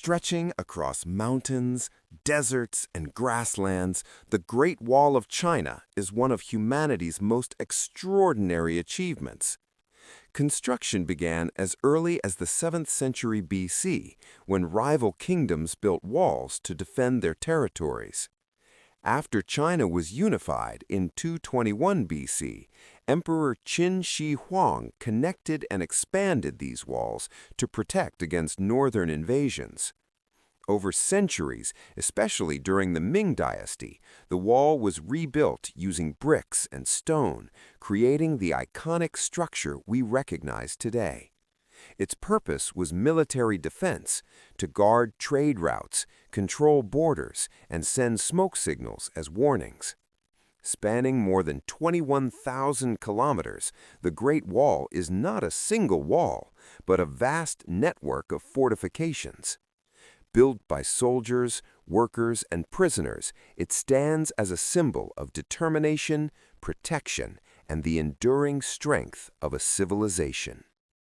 Stretching across mountains, deserts, and grasslands, the Great Wall of China is one of humanity's most extraordinary achievements. Construction began as early as the 7th century BC, when rival kingdoms built walls to defend their territories. After China was unified in 221 BC, Emperor Qin Shi Huang connected and expanded these walls to protect against northern invasions. Over centuries, especially during the Ming Dynasty, the wall was rebuilt using bricks and stone, creating the iconic structure we recognize today. Its purpose was military defense, to guard trade routes, control borders, and send smoke signals as warnings. Spanning more than 21,000 kilometers, the Great Wall is not a single wall, but a vast network of fortifications. Built by soldiers, workers, and prisoners, it stands as a symbol of determination, protection, and the enduring strength of a civilization.